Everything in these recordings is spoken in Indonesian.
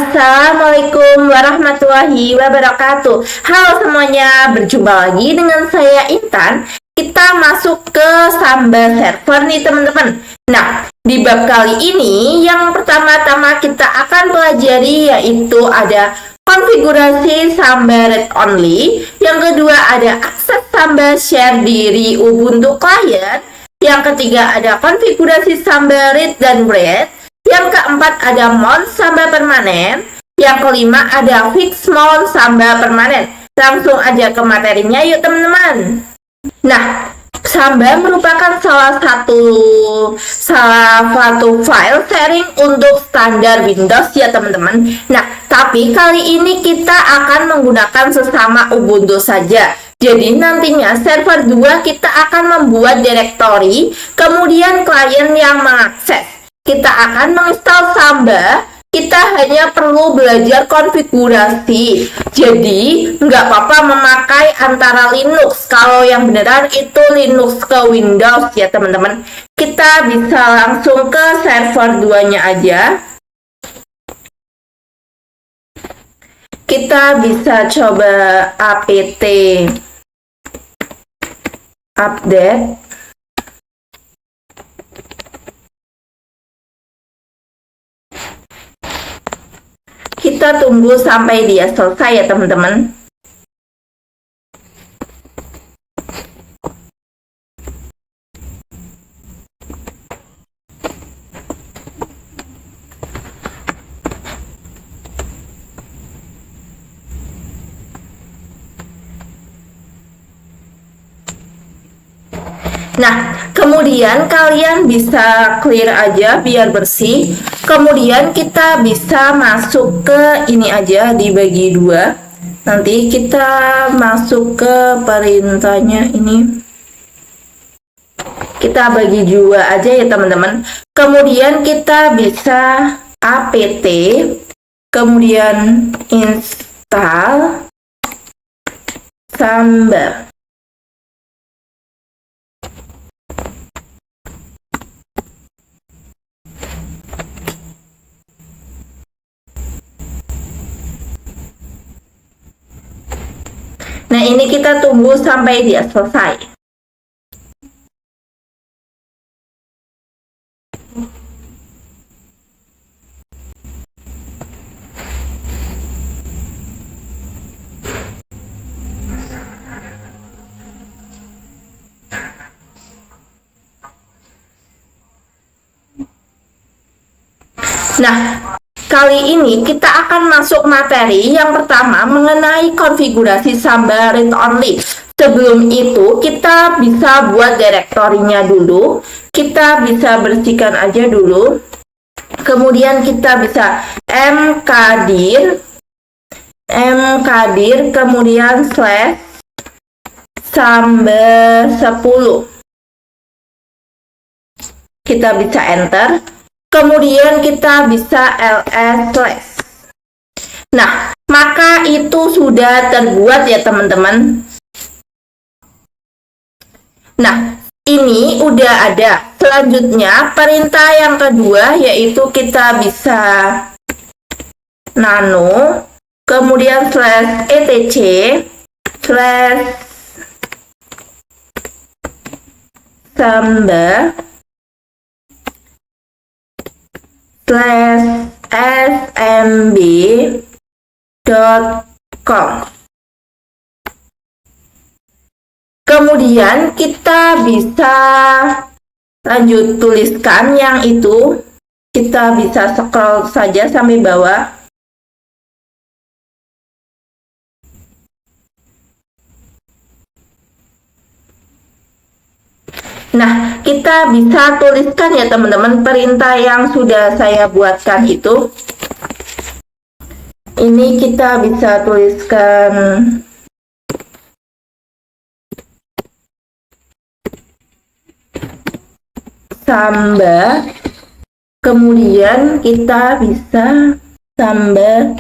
Assalamualaikum warahmatullahi wabarakatuh. Halo semuanya, berjumpa lagi dengan saya Intan. Kita masuk ke Samba server nih teman-teman. Nah, di bab kali ini yang pertama-tama kita akan pelajari yaitu ada konfigurasi Samba read only. Yang kedua ada akses Samba share diri Ubuntu client. Yang ketiga ada konfigurasi Samba read dan write. Yang keempat ada mount Samba permanen. Yang kelima ada fix mount Samba permanen. Langsung aja ke materinya yuk teman-teman. Nah, Samba merupakan salah satu file sharing untuk standar Windows ya teman-teman. Nah, tapi kali ini kita akan menggunakan sesama Ubuntu saja. Jadi nantinya server 2 kita akan membuat direktori, kemudian klien yang mengakses. Kita akan menginstal Samba, kita hanya perlu belajar konfigurasi. Jadi, nggak apa-apa memakai antara Linux. Kalau yang beneran itu Linux ke Windows ya teman-teman. Kita bisa langsung ke server 2-nya aja. Kita bisa coba apt update. Kita tunggu sampai dia selesai ya teman-teman. Nah, kemudian kalian bisa clear aja biar bersih. Kemudian kita bisa masuk ke ini aja, dibagi dua. Nanti kita masuk ke perintahnya ini. Kita bagi dua aja ya teman-teman. Kemudian kita bisa apt, kemudian install Samba. Nah, ini kita tunggu sampai dia selesai. Nah, kali ini kita akan masuk materi yang pertama mengenai konfigurasi Samba read only. Sebelum itu kita bisa buat direktorinya dulu. Kita bisa bersihkan aja dulu. Kemudian kita bisa mkdir kemudian slash Samba 10. Kita bisa enter. Kemudian kita bisa ls/. Nah, maka itu sudah terbuat ya teman-teman. Nah, ini udah ada. Selanjutnya, perintah yang kedua yaitu kita bisa nano, kemudian /etc /samba /smb.com. Kemudian kita bisa lanjut tuliskan yang itu. Kita bisa scroll saja sampai bawah. Nah, kita bisa tuliskan ya teman-teman perintah yang sudah saya buatkan itu. Ini kita bisa tuliskan Samba, kemudian kita bisa Samba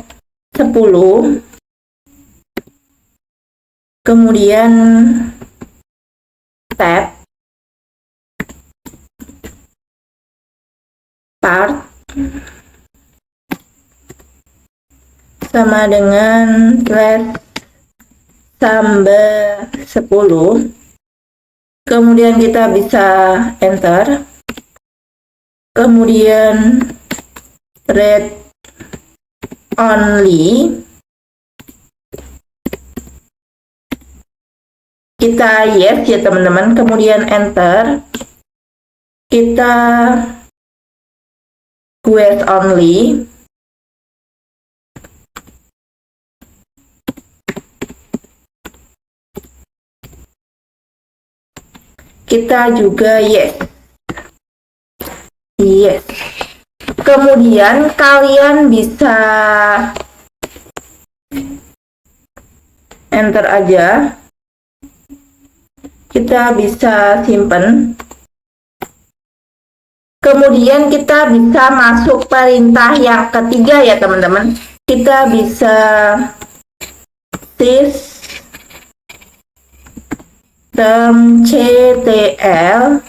10, kemudian tab part sama dengan slash tambah 10. Kemudian kita bisa enter. Kemudian read only. Kita yes ya teman-teman. Kemudian enter. Kita quest only. Kita juga yes. Yes. Kemudian kalian bisa enter aja. Kita bisa simpen. Kemudian kita bisa masuk perintah yang ketiga ya teman-teman. Kita bisa systemctl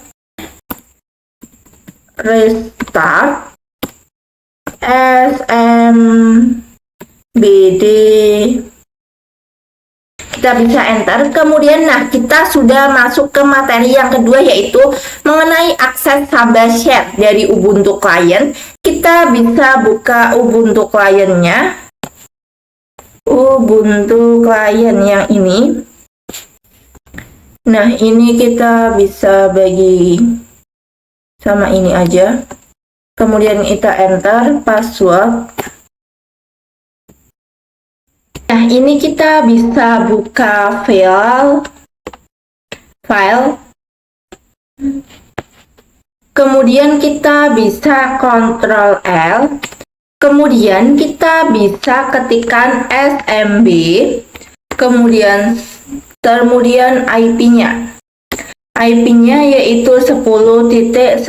restart smbd. Kita bisa enter. Kemudian kita sudah masuk ke materi yang kedua, yaitu mengenai akses sambil share dari Ubuntu Client. Kita bisa buka Ubuntu Client-nya. Ubuntu Client yang ini. Nah, ini kita bisa bagi sama ini aja. Kemudian kita enter password. Nah, ini kita bisa buka file. Kemudian kita bisa Ctrl L. Kemudian kita bisa ketikkan smb. Kemudian IP-nya. IP-nya yaitu 10.10.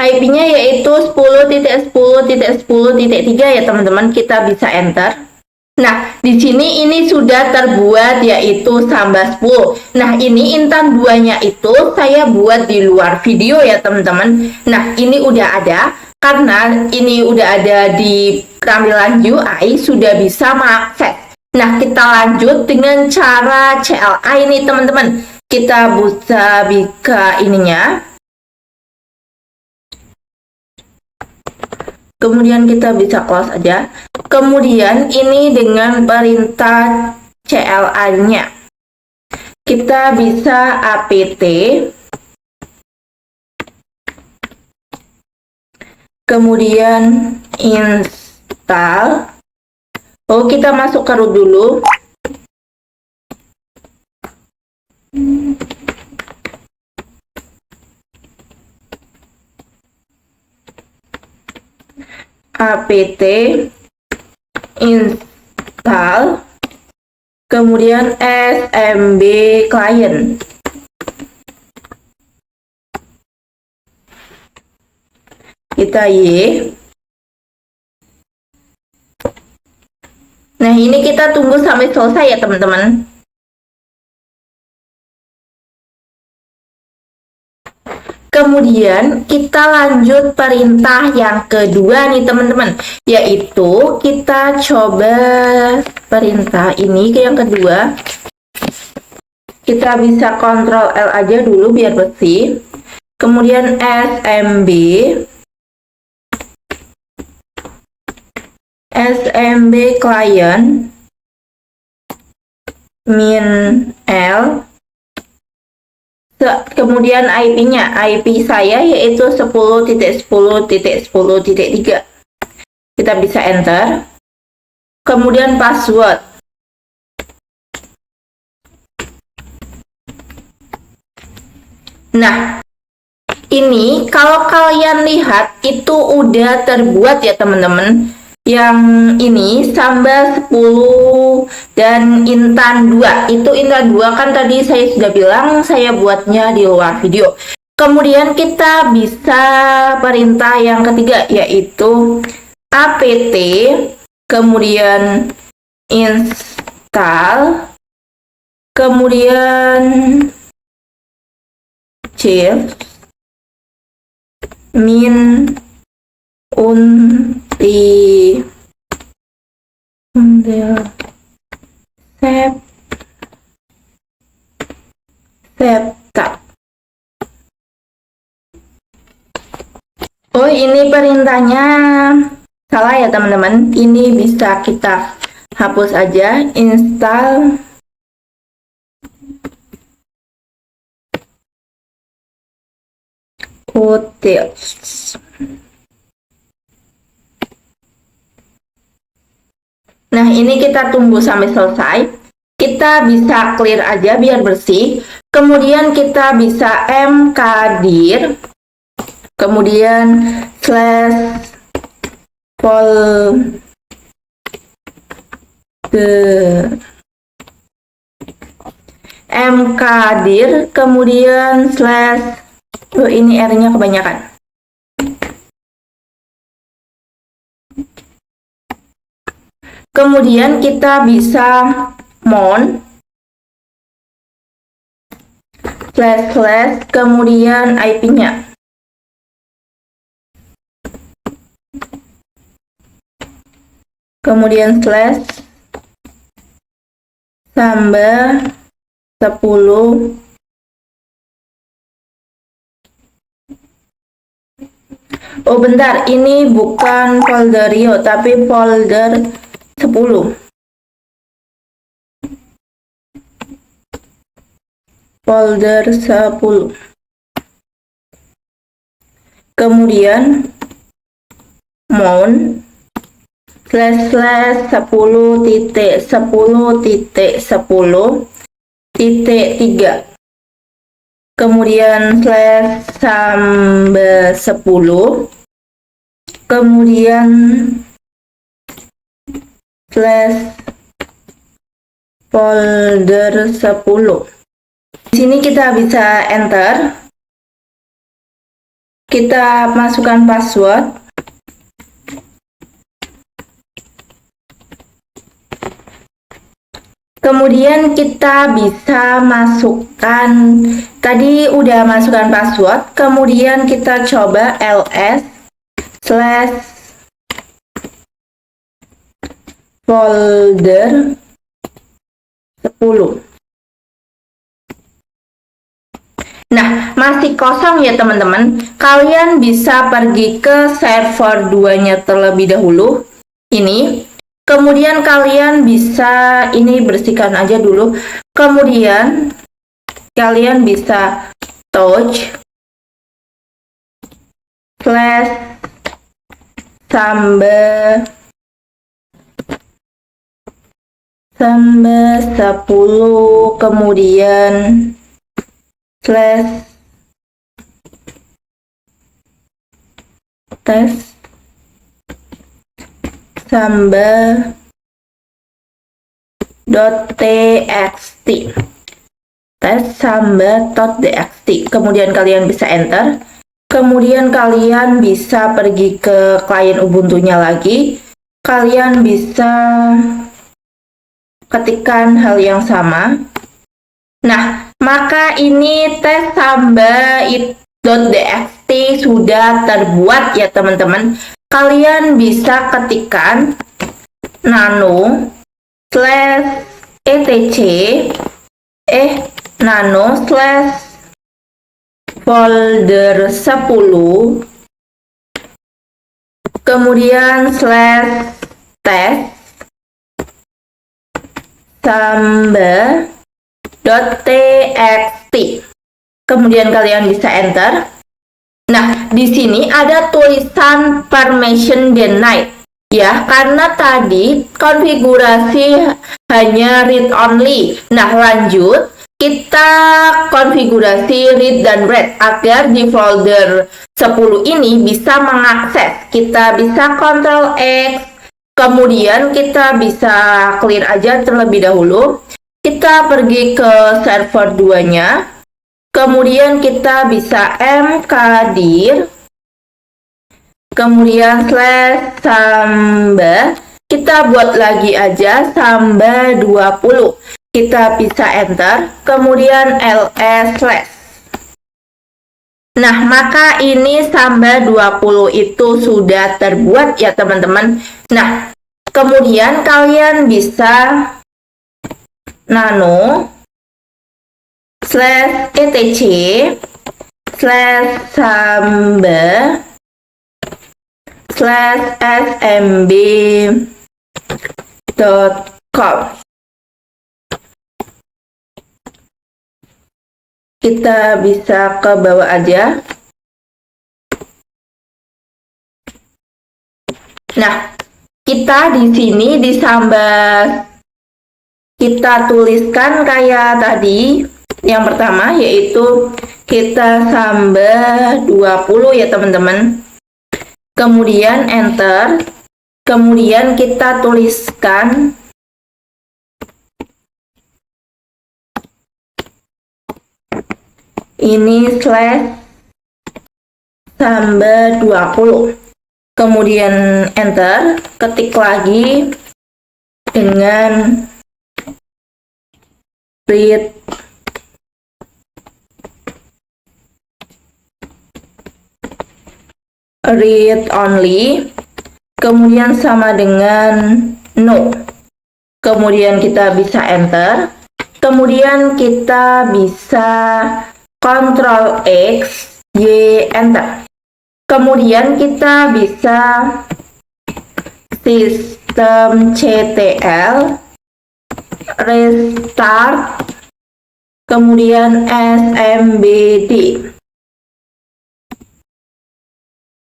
IP-nya yaitu 10.10.10.3 ya teman-teman. Kita bisa enter. Nah, di sini ini sudah terbuat yaitu Samba 10. Nah, ini intan 2-nya itu saya buat di luar video ya teman-teman. Nah, ini udah ada karena ini udah ada di tampilan UI, sudah bisa mengakses. Nah, kita lanjut dengan cara CLI ini teman-teman. Kita bisa buka ininya. Kemudian kita bisa close aja. Kemudian ini dengan perintah CLI-nya. Kita bisa apt. Kemudian install. Oh, kita masuk ke root dulu. Apt install, kemudian smb client. Kita Y. Nah, ini kita tunggu sampai selesai ya teman-teman. Kemudian kita lanjut perintah yang kedua nih teman-teman, yaitu kita coba perintah ini ke yang kedua. Kita bisa Ctrl L aja dulu biar bersih. Kemudian smb client min L. Kemudian IP-nya, IP saya yaitu 10.10.10.3. Kita bisa enter. Kemudian password. Nah, ini kalau kalian lihat itu udah terbuat ya teman-teman. Yang ini Samba 10 dan Intan 2. Itu Intan 2 kan tadi saya sudah bilang saya buatnya di luar video. Kemudian kita bisa perintah yang ketiga yaitu apt, kemudian install, kemudian chips min unti septa. Oh, ini perintahnya salah ya teman-teman. Ini bisa kita hapus aja. Install utils. Nah, ini kita tunggu sampai selesai. Kita bisa clear aja biar bersih. Kemudian kita bisa mkdir, kemudian slash folder mkdir, kemudian slash, oh ini R-nya kebanyakan. Kemudian kita bisa mount // kemudian IP-nya. Kemudian slash tambah 10. Oh bentar, ini bukan folder Rio tapi folder 10. Folder 10. Kemudian mount // 10.10.10.3, kemudian slash tambah 10, kemudian slash folder 10. Di sini kita bisa enter, kita masukkan password. Kemudian kita bisa masukkan, tadi udah masukkan password, kemudian kita coba ls / folder 10. Nah, masih kosong ya teman-teman. Kalian bisa pergi ke server 2-nya terlebih dahulu. Ini. Kemudian kalian bisa ini bersihkan aja dulu. Kemudian kalian bisa touch / tambah 10, kemudian slash tes tambah .txt, tes tambah .txt, kemudian kalian bisa enter. Kemudian kalian bisa pergi ke klien Ubuntu-nya lagi. Kalian bisa ketikkan hal yang sama. Nah, maka ini tes tambah .txt sudah terbuat ya teman-teman. Kalian bisa ketikkan nano / etc nano / folder 10, kemudian / tes tambah .txt, kemudian kalian bisa enter. Nah, di sini ada tulisan permission denied ya, karena tadi konfigurasi hanya read only. Nah, lanjut kita konfigurasi read dan write agar di folder 10 ini bisa mengakses. Kita bisa Ctrl X, kemudian kita bisa clear aja terlebih dahulu. Kita pergi ke server 2-nya, kemudian kita bisa mkdir, kemudian / tambah, kita buat lagi aja tambah 20, kita bisa enter, kemudian ls /. Nah, maka ini Samba 20 itu sudah terbuat ya teman-teman. Nah, kemudian kalian bisa nano /etc /samba /smb.com. Kita bisa ke bawah aja. Nah, kita di sini di Samba kita tuliskan kayak tadi. Yang pertama yaitu kita Samba 20 ya teman-teman. Kemudian enter. Kemudian kita tuliskan ini /Samba 20. Kemudian enter, ketik lagi dengan read only, kemudian sama dengan no. Kemudian kita bisa enter, kemudian kita bisa Ctrl X, Y, enter. Kemudian kita bisa systemctl restart, kemudian smbd.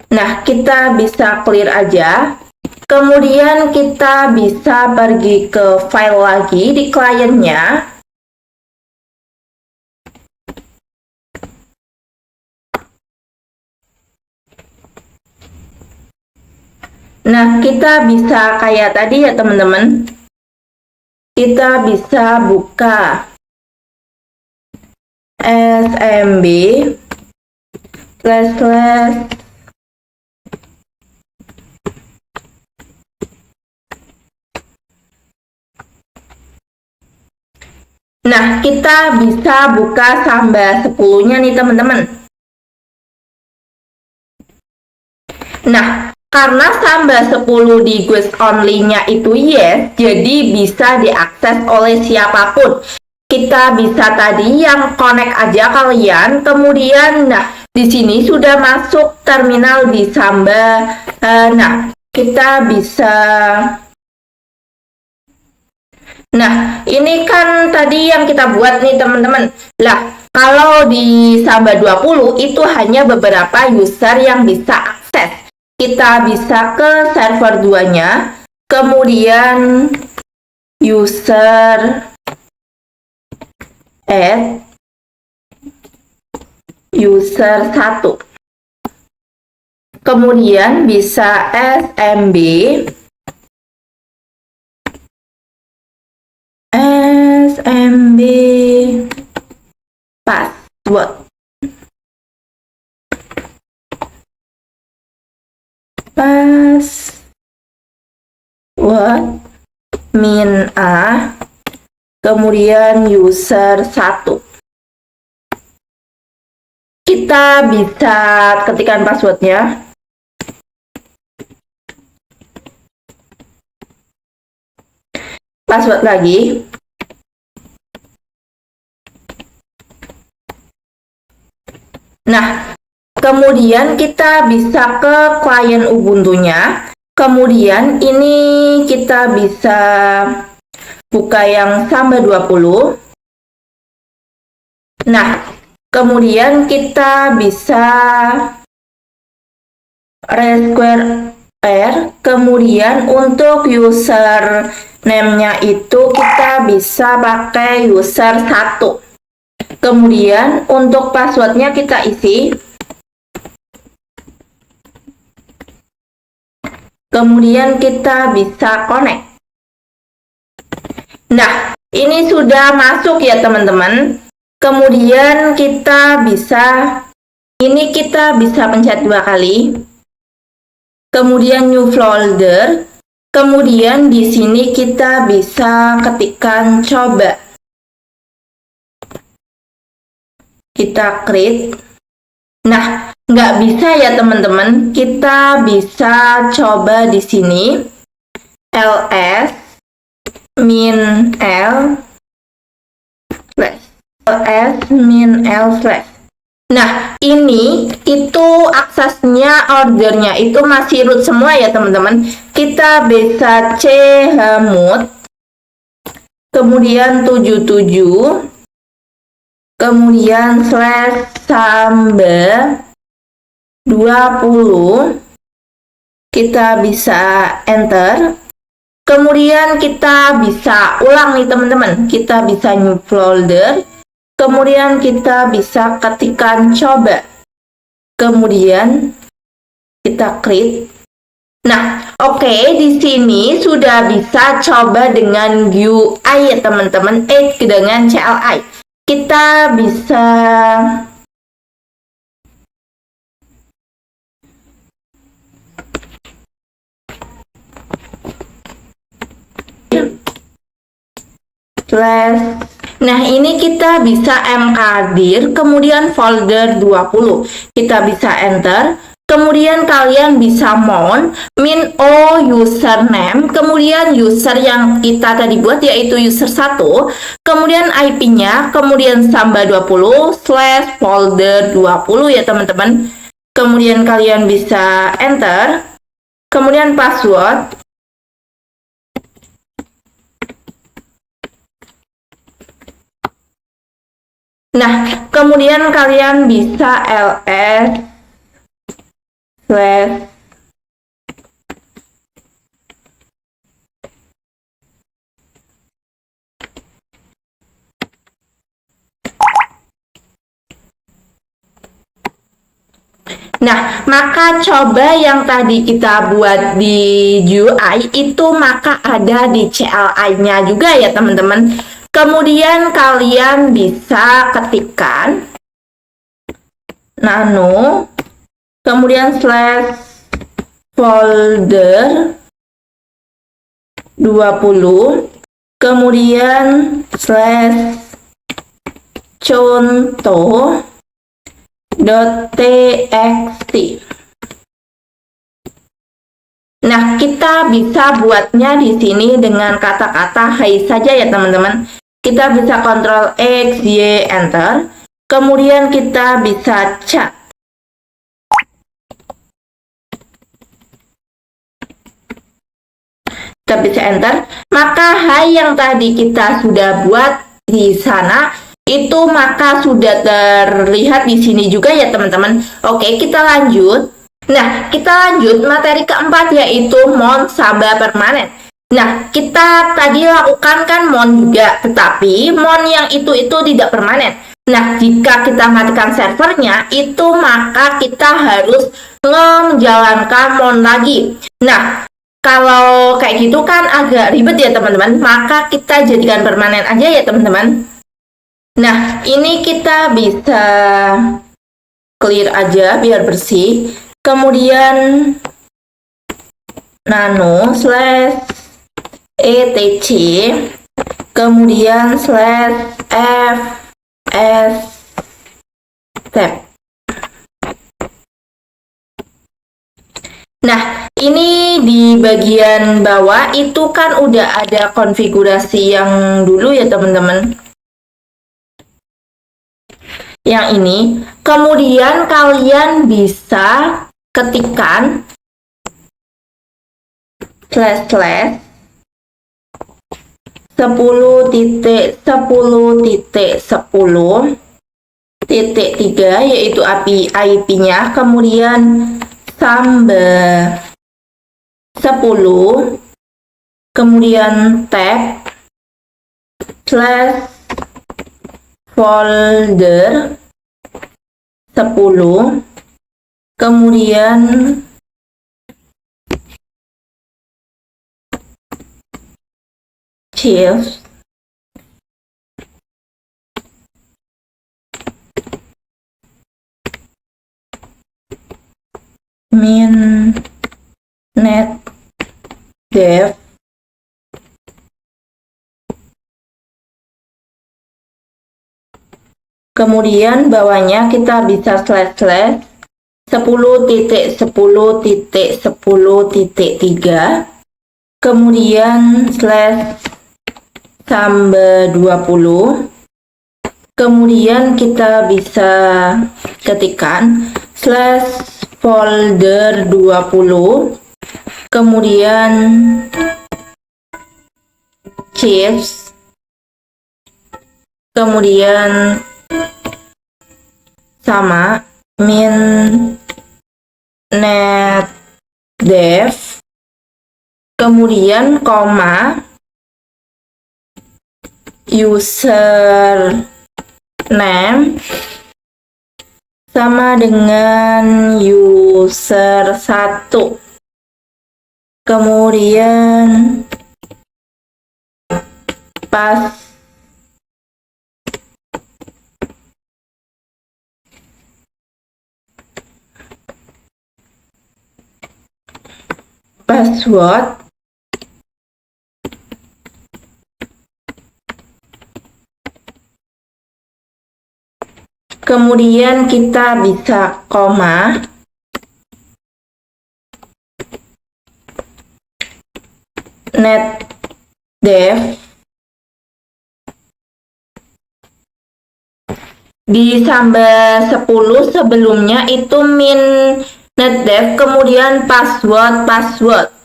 Nah, kita bisa clear aja. Kemudian kita bisa pergi ke file lagi di kliennya. Nah, kita bisa kayak tadi ya teman-teman. Kita bisa buka smb // Nah, kita bisa buka Samba 10-nya nih teman-teman. Nah, karena Samba 10 di guest only-nya itu yes, jadi bisa diakses oleh siapapun. Kita bisa tadi yang connect aja kalian, kemudian nah di sini sudah masuk terminal di Samba. Nah, kita bisa. Nah, ini kan tadi yang kita buat nih teman-teman. Lah, kalau di Samba 20 itu hanya beberapa user yang bisa akses. Kita bisa ke server 2-nya, kemudian user add user 1. Kemudian bisa smb password min a, kemudian user 1. Kita bisa ketikkan passwordnya. Password lagi. Nah, kemudian kita bisa ke klien Ubuntu-nya. Kemudian ini kita bisa buka yang Samba 20. Nah, kemudian kita bisa resquare R. Kemudian untuk user name-nya itu kita bisa pakai user 1. Kemudian untuk passwordnya kita isi. Kemudian kita bisa connect. Nah, ini sudah masuk ya teman-teman. Kemudian kita bisa pencet 2 kali. Kemudian new folder. Kemudian di sini kita bisa ketikkan coba. Kita create. Nah, nggak bisa ya teman-teman. Kita bisa coba di sini ls min l slash ls min l slash. Nah, ini itu aksesnya ordernya itu masih root semua ya teman-teman. Kita bisa chmod kemudian 77 kemudian slash samba 20, kita bisa enter. Kemudian kita bisa ulang nih teman-teman. Kita bisa new folder. Kemudian kita bisa ketikkan coba. Kemudian kita klik. Nah, oke, di sini sudah bisa coba dengan GUI ya teman-teman. Dengan CLI. Kita bisa nah, ini kita bisa mkdir, kemudian folder 20. Kita bisa enter. Kemudian kalian bisa mount min o username, kemudian user yang kita tadi buat yaitu user 1, kemudian IP-nya, kemudian samba 20 slash folder 20 ya teman-teman. Kemudian kalian bisa enter. Kemudian password. Nah, kemudian kalian bisa ls slash Nah, maka coba yang tadi kita buat di GUI itu maka ada di CLI-nya juga ya teman-teman. Kemudian kalian bisa ketikkan nano, kemudian slash folder 20, kemudian slash contoh .txt. Nah, kita bisa buatnya di sini dengan kata-kata hai saja ya teman-teman. Kita bisa Ctrl X, Y, enter. Kemudian kita bisa cat. Kita bisa enter. Maka hai yang tadi kita sudah buat di sana itu maka sudah terlihat di sini juga ya teman-teman. Oke, kita lanjut. Nah, kita lanjut materi keempat yaitu mount samba permanen. Nah, kita tadi lakukan kan mount juga, tetapi mount yang itu tidak permanen. Nah, jika kita matikan servernya, itu maka kita harus menjalankan mount lagi. Nah, kalau kayak gitu kan agak ribet ya teman-teman, maka kita jadikan permanen aja ya teman-teman. Nah, ini kita bisa clear aja biar bersih. Kemudian nano slash etc, kemudian slash fs tab. Nah, ini di bagian bawah itu kan udah ada konfigurasi yang dulu ya teman-teman. Yang ini, kemudian kalian bisa ketikkan slash 10.10.10.3 yaitu IP-nya, kemudian samba 10, kemudian tab slash folder 10, kemudian shift min net dev Kemudian bawahnya kita bisa slash 10.10.10.3, kemudian slash samba 20, kemudian kita bisa ketikkan slash folder 20, kemudian chips, kemudian sama min net dev, kemudian koma user name sama dengan user 1, kemudian password, kemudian kita bisa koma, net dev, di samba 10 sebelumnya itu min net dev, kemudian password.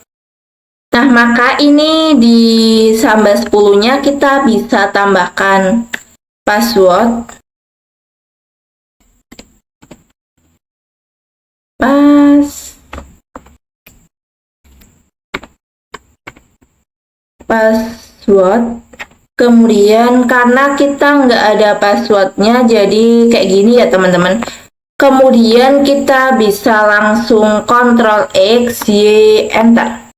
Nah, maka ini di samba 10-nya kita bisa tambahkan password, kemudian karena kita nggak ada passwordnya jadi kayak gini ya teman-teman. Kemudian kita bisa langsung Ctrl X, Y, Enter.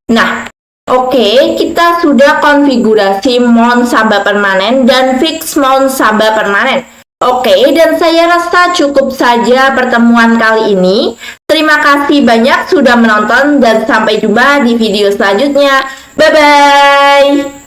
Nah, oke, kita sudah konfigurasi mount samba permanen dan fix mount samba permanen. Oke, dan saya rasa cukup saja pertemuan kali ini. Terima kasih banyak sudah menonton dan sampai jumpa di video selanjutnya. Bye-bye!